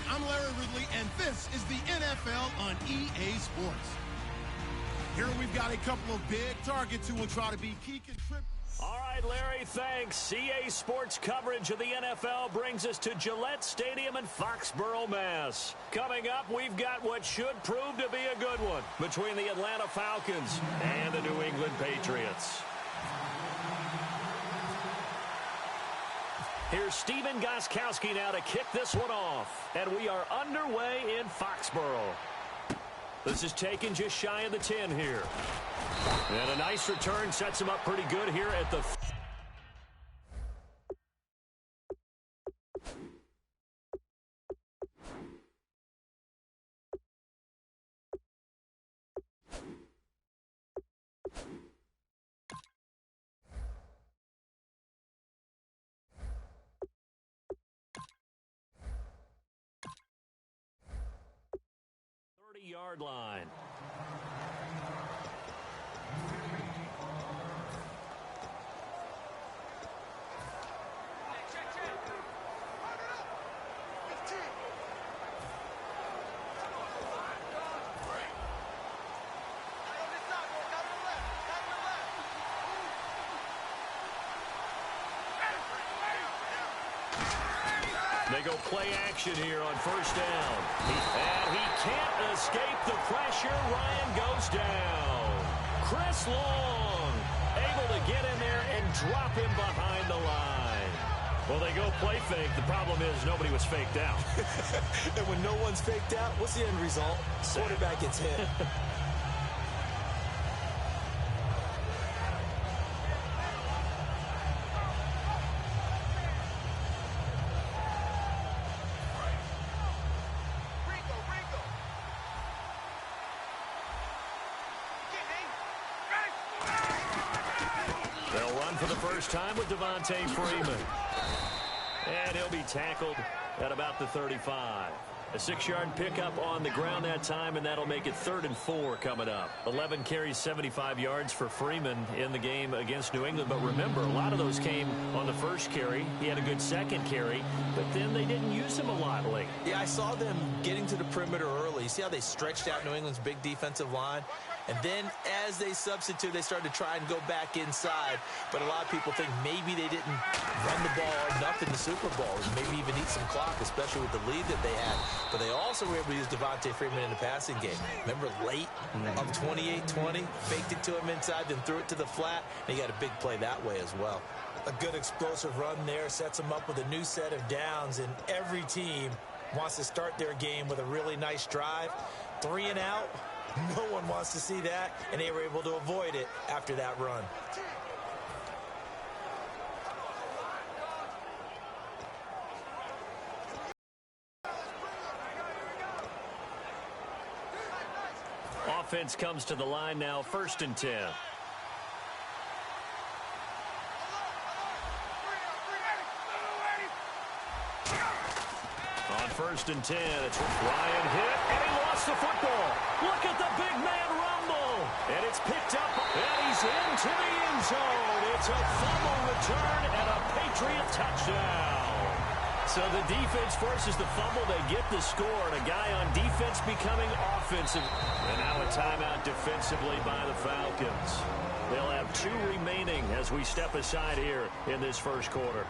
I'm Larry Ridley, and this is the NFL on EA Sports. Here we've got a couple of big targets who will try to be key contributors. All right, Larry, thanks. EA Sports coverage of the NFL brings us to Gillette Stadium in Foxborough, Mass. Coming up, we've got what should prove to be a good one between the Atlanta Falcons and the New England Patriots. Here's Steven Gostkowski now to kick this one off. And we are underway in Foxborough. This is taken just shy of the 10 here. And a nice return sets him up pretty good here at the... yard line. They go play action here on first down. And he can't escape the pressure. Ryan goes down. Chris Long able to get in there and drop him behind the line. Well, they go play fake. The problem is nobody was faked out. And when no one's faked out, what's the end result? Quarterback gets hit. Time with Devontae Freeman. And he'll be tackled at about the 35. A 6-yard pickup on the ground that time, and that'll make it 3rd and 4 coming up. 11 carries, 75 yards for Freeman in the game against New England. But remember, a lot of those came on the first carry. He had a good second carry, but then they didn't use him a lot late. Yeah, I saw them getting to the perimeter early. You see how they stretched out New England's big defensive line? And then as they substitute, they started to try and go back inside. But a lot of people think maybe they didn't run the ball enough in the Super Bowl, and maybe even eat some clock, especially with the lead that they had. But they also were able to use Devontae Freeman in the passing game. Remember late of 28-20, faked it to him inside, then threw it to the flat, and he got a big play that way as well. A good explosive run there sets him up with a new set of downs, and every team wants to start their game with a really nice drive. 3 and out. No one wants to see that, and they were able to avoid it after that run. Offense comes to the line now, 1st and 10. On 1st and 10, it's Ryan hit, and he lost the football. Look at the big man rumble. And it's picked up, and he's into the end zone. It's a fumble return and a Patriot touchdown. So the defense forces the fumble. They get the score, and a guy on defense becoming offensive. And now a timeout defensively by the Falcons. They'll have 2 remaining as we step aside here in this first quarter.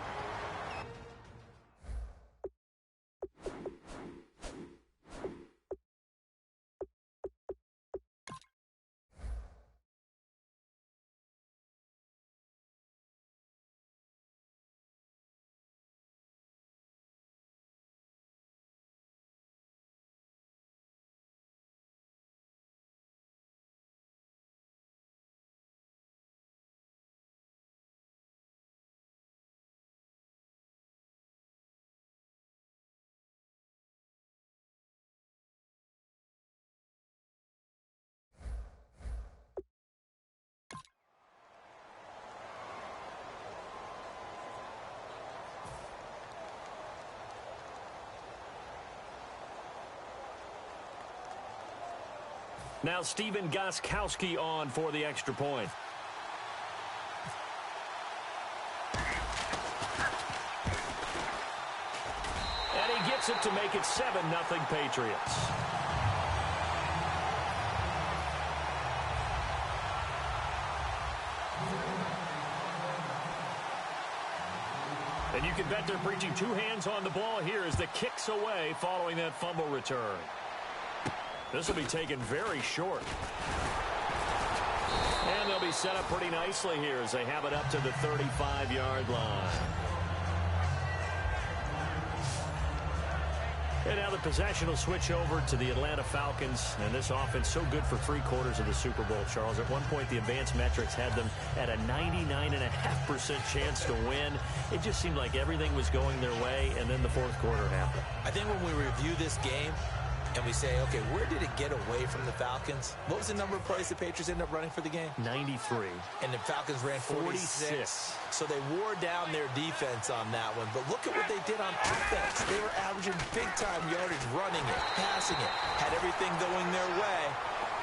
Now Steven Gostkowski on for the extra point. And he gets it to make it 7-0 Patriots. And you can bet they're preaching two hands on the ball here as the kick's away following that fumble return. This will be taken very short. And they'll be set up pretty nicely here as they have it up to the 35-yard line. And now the possession will switch over to the Atlanta Falcons. And this offense so good for 3/4 of the Super Bowl, Charles. At one point, the advanced metrics had them at a 99.5% chance to win. It just seemed like everything was going their way, and then the fourth quarter happened. I think when we review this game and we say, okay, where did it get away from the Falcons? What was the number of plays the Patriots ended up running for the game? 93. And the Falcons ran 46. So they wore down their defense on that one. But look at what they did on offense. They were averaging big-time yardage, running it, passing it, had everything going their way.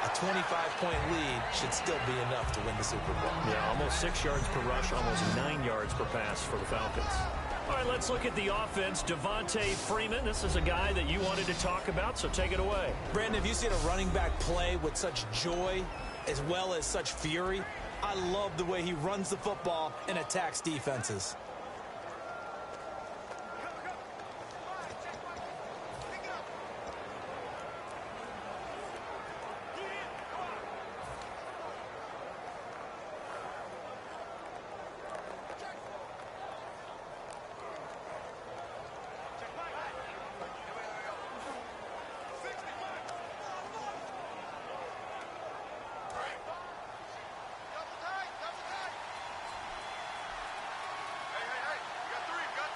A 25-point lead should still be enough to win the Super Bowl. Yeah, almost 6 yards per rush, almost 9 yards per pass for the Falcons. All right, let's look at the offense. Devontae Freeman, this is a guy that you wanted to talk about, so take it away. Brandon, have you seen a running back play with such joy as well as such fury? I love the way he runs the football and attacks defenses.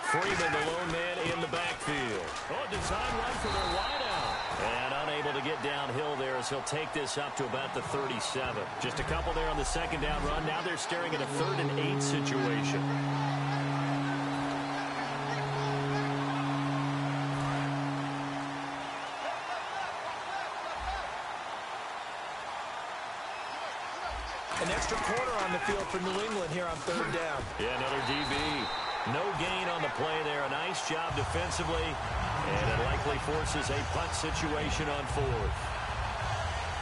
Freeman, the lone man in the backfield. Oh, design run for their wideout. And unable to get downhill there as he'll take this up to about the 37. Just a couple there on the second down run. Now they're staring at a 3rd and 8 situation. An extra quarter on the field for New England here on 3rd down. Yeah, another DB. No gain on the play there. A nice job defensively. And it likely forces a punt situation on 4th.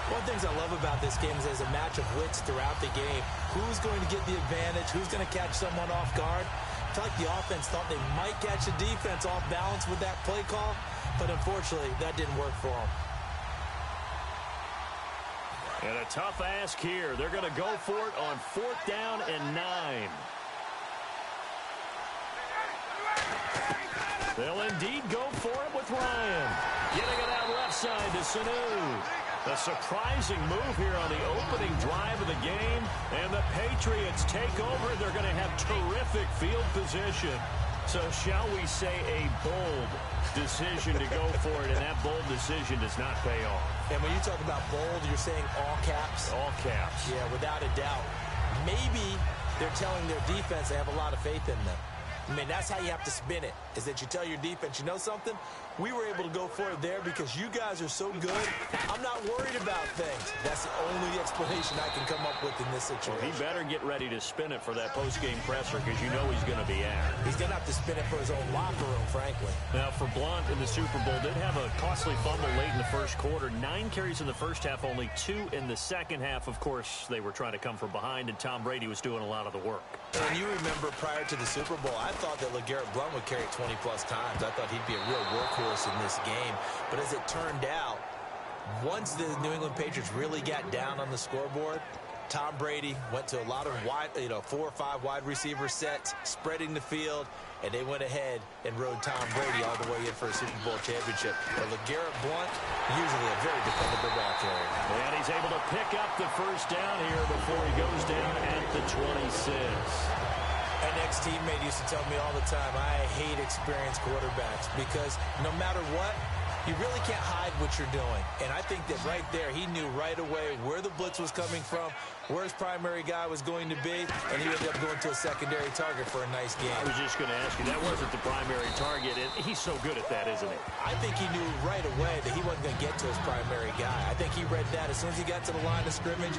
One of the things I love about this game is there's a match of wits throughout the game. Who's going to get the advantage? Who's going to catch someone off guard? I feel like the offense thought they might catch the defense off balance with that play call. But unfortunately, that didn't work for them. And a tough ask here. They're going to go for it on 4th down and 9. They'll indeed go for it with Ryan. Getting it out left side to Sanu. A surprising move here on the opening drive of the game. And the Patriots take over. They're going to have terrific field position. So shall we say a bold decision to go for it, and that bold decision does not pay off. And when you talk about bold, you're saying all caps? All caps. Yeah, without a doubt. Maybe they're telling their defense they have a lot of faith in them. I mean, that's how you have to spin it, is that you tell your defense, you know something? We were able to go for it there because you guys are so good. I'm not worried about things. That's the only explanation I can come up with in this situation. Well, he better get ready to spin it for that post-game presser because you know he's going to be at. He's going to have to spin it for his own locker room, frankly. Now, for Blount in the Super Bowl, did have a costly fumble late in the first quarter. 9 carries in the first half, only 2 in the second half. Of course, they were trying to come from behind, and Tom Brady was doing a lot of the work. And you remember prior to the Super Bowl, I thought that LeGarrette Blount would carry it 20-plus times. I thought he'd be a real workhorse in this game. But as it turned out, once the New England Patriots really got down on the scoreboard, Tom Brady went to a lot of wide, 4 or 5 wide receiver sets, spreading the field, and they went ahead and rode Tom Brady all the way in for a Super Bowl championship. But LeGarrette Blount, usually a very dependable ball carrier. And he's able to pick up the first down here before he goes down at the 26. An ex-teammate used to tell me all the time, I hate experienced quarterbacks because no matter what, You really can't hide what you're doing. And I think that right there, he knew right away where the blitz was coming from, where his primary guy was going to be, and he ended up going to a secondary target for a nice game. I was just going to ask you, that wasn't the primary target, and he's so good at that, isn't he? I think he knew right away that he wasn't going to get to his primary guy. I think he read that as soon as he got to the line of scrimmage,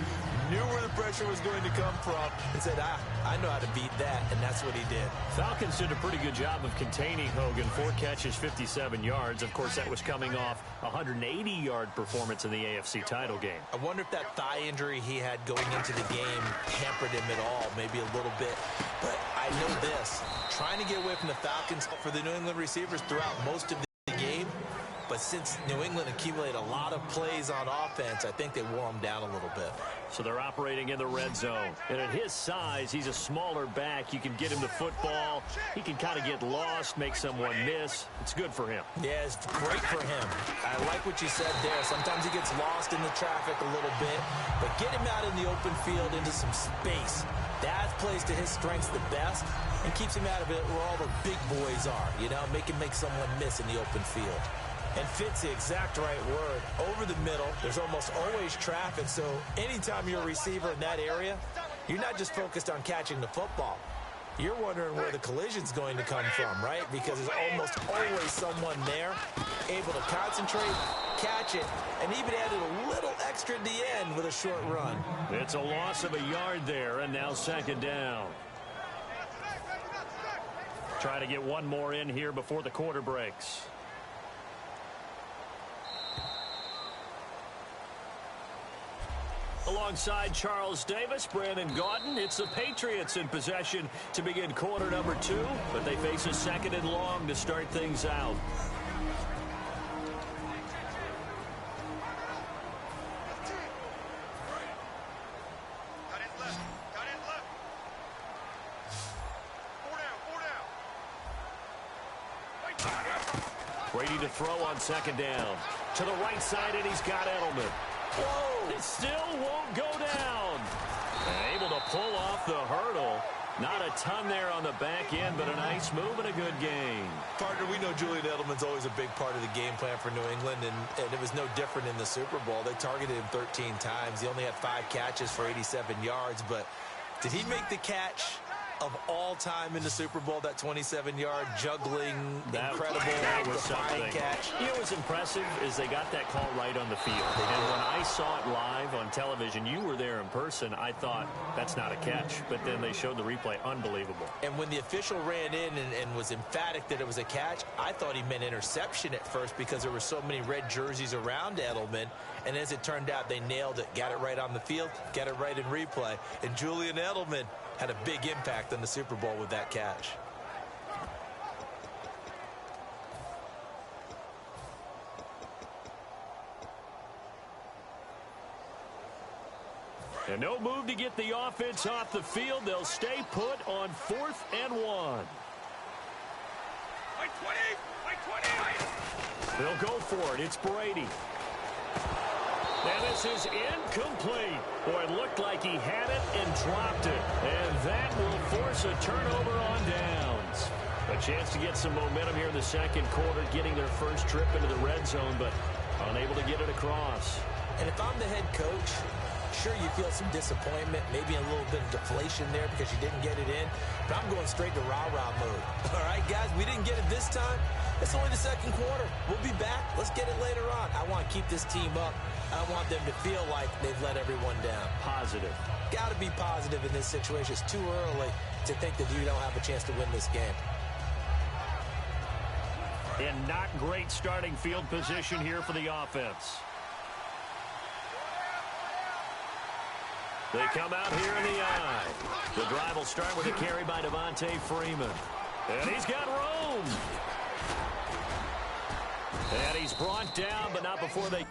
knew where the pressure was going to come from, and said, I know how to beat that, and that's what he did. Falcons did a pretty good job of containing Hogan. 4 catches, 57 yards. Of course, that was coming off a 180-yard performance in the AFC title game. I wonder if that thigh injury he had going into the game hampered him at all, maybe a little bit. But I know this, trying to get away from the Falcons for the New England receivers throughout most of the game, but since New England accumulated a lot of plays on offense, I think they wore him down a little bit. So they're operating in the red zone. And at his size, he's a smaller back. You can get him the football. He can kind of get lost, make someone miss. It's good for him. Yeah, it's great for him. I like what you said there. Sometimes he gets lost in the traffic a little bit, but get him out in the open field into some space. That plays to his strengths the best and keeps him out of it where all the big boys are, you know, make someone miss in the open field. And fits the exact right word. Over the middle, there's almost always traffic, so anytime you're a receiver in that area, you're not just focused on catching the football. You're wondering where the collision's going to come from, right? Because there's almost always someone there able to concentrate, catch it, and even added a little extra at the end with a short run. It's a loss of a yard there, and now second down. Try to get one more in here before the quarter breaks. Alongside Charles Davis, Brandon Gaudin, it's the Patriots in possession to begin quarter number 2, but they face a second and long to start things out. Brady to throw on second down. To the right side, and he's got Edelman. Whoa! It still won't go down. Able to pull off the hurdle. Not a ton there on the back end, but a nice move and a good game. Partner, we know Julian Edelman's always a big part of the game plan for New England, and it was no different in the Super Bowl. They targeted him 13 times. He only had 5 catches for 87 yards, but did he make the catch of all time in the Super Bowl, that 27-yard juggling, incredible, defying catch? You know what's impressive is they got that call right on the field. And when I saw it live on television, you were there in person, I thought, that's not a catch. But then they showed the replay. Unbelievable. And when the official ran in and was emphatic that it was a catch, I thought he meant interception at first because there were so many red jerseys around Edelman. And as it turned out, they nailed it. Got it right on the field, got it right in replay. And Julian Edelman had a big impact on the Super Bowl with that catch. And no move to get the offense off the field. They'll stay put on 4th and 1. They'll go for it. It's Brady. And this is incomplete. Boy, it looked like he had it and dropped it. And that will force a turnover on downs. A chance to get some momentum here in the second quarter, getting their first trip into the red zone, but unable to get it across. And if I'm the head coach, sure, you feel some disappointment, maybe a little bit of deflation there because you didn't get it in. But I'm going straight to rah-rah mode. All right, guys, we didn't get it this time. It's only the second quarter. We'll be back. Let's get it later on. I want to keep this team up. I want them to feel like they've let everyone down. Positive. Got to be positive in this situation. It's too early to think that you don't have a chance to win this game. And not great starting field position here for the offense. They come out here in the eye. The drive will start with a carry by Devontae Freeman. And he's got room. And he's brought down, but not before they...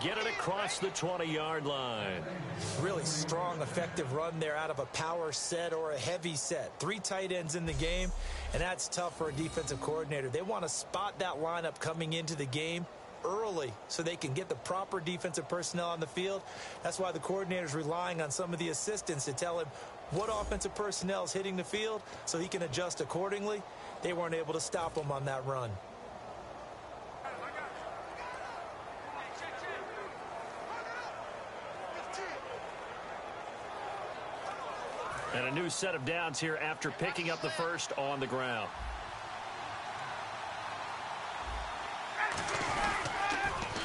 get it across the 20-yard line. Really strong, effective run there out of a power set or a heavy set. 3 tight ends in the game, and that's tough for a defensive coordinator. They want to spot that lineup coming into the game early so they can get the proper defensive personnel on the field. That's why the coordinator is relying on some of the assistants to tell him what offensive personnel is hitting the field so he can adjust accordingly. They weren't able to stop him on that run. And a new set of downs here after picking up the first on the ground.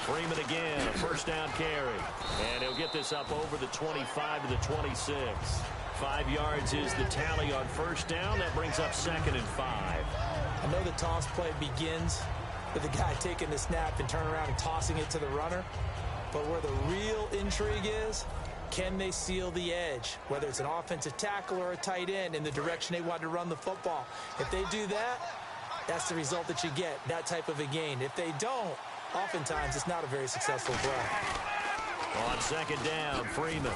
Freeman again, a first down carry. And he'll get this up over the 25 to the 26. 5 yards is the tally on first down. That brings up 2nd and 5. I know the toss play begins with the guy taking the snap and turning around and tossing it to the runner. But where the real intrigue is, can they seal the edge, whether it's an offensive tackle or a tight end, in the direction they want to run the football? If they do that, that's the result that you get, that type of a gain. If they don't, oftentimes it's not a very successful play. On 2nd down, Freeman.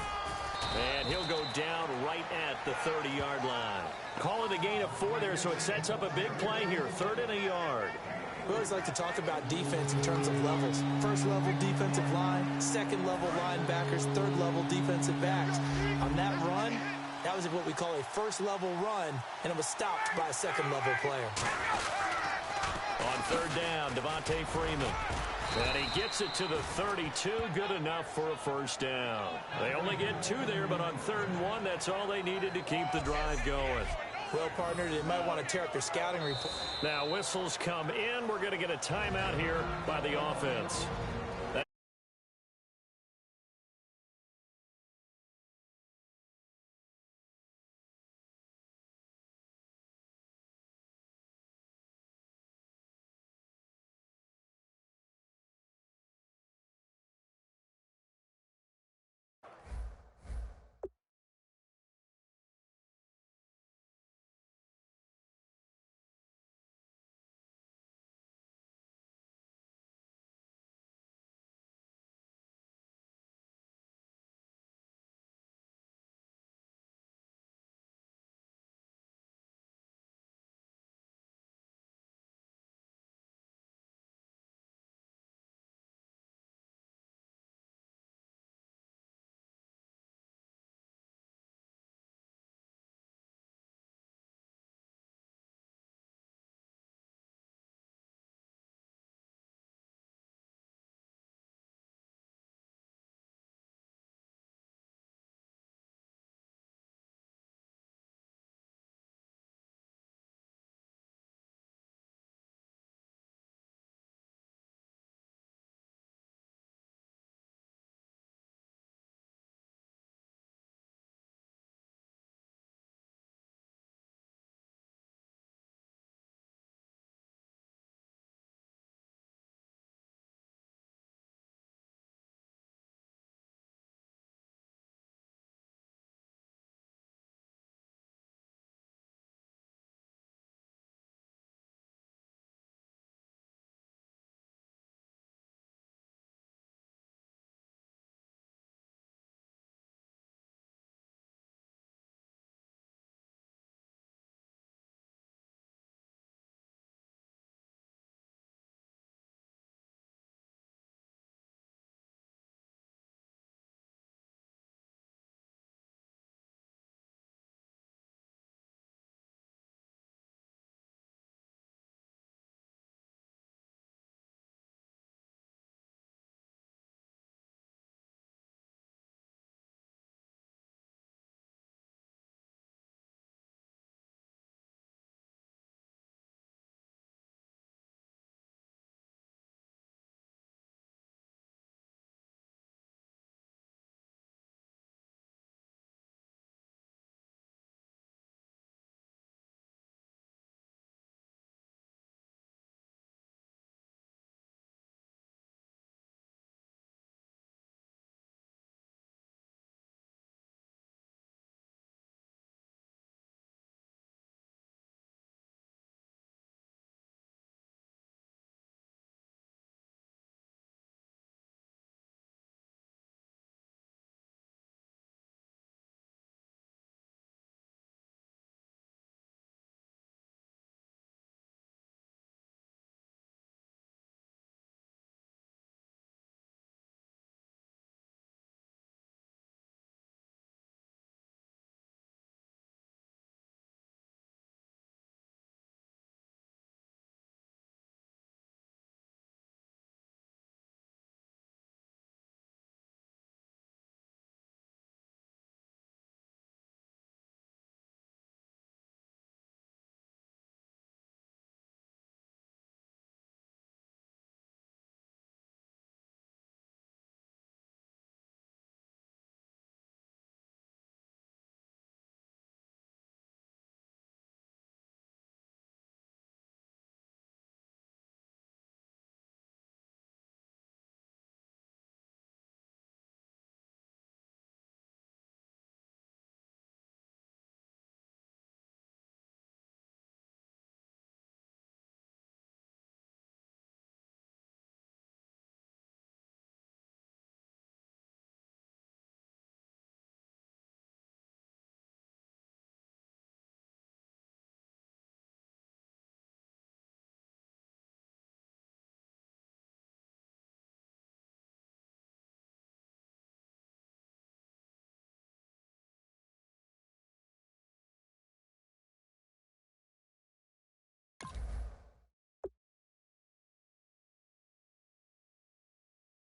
And he'll go down right at the 30-yard line. Call it a gain of 4 there, so it sets up a big play here. 3rd and a yard. We always like to talk about defense in terms of levels. First level defensive line, second level linebackers, third level defensive backs. On that run, that was what we call a first level run, and it was stopped by a second level player. On 3rd down, Devontae Freeman. And he gets it to the 32. Good enough for a first down. They only get 2 there, but on 3rd and 1, that's all they needed to keep the drive going. Well, partner, they might want to tear up their scouting report. Now whistles come in. We're going to get a timeout here by the offense.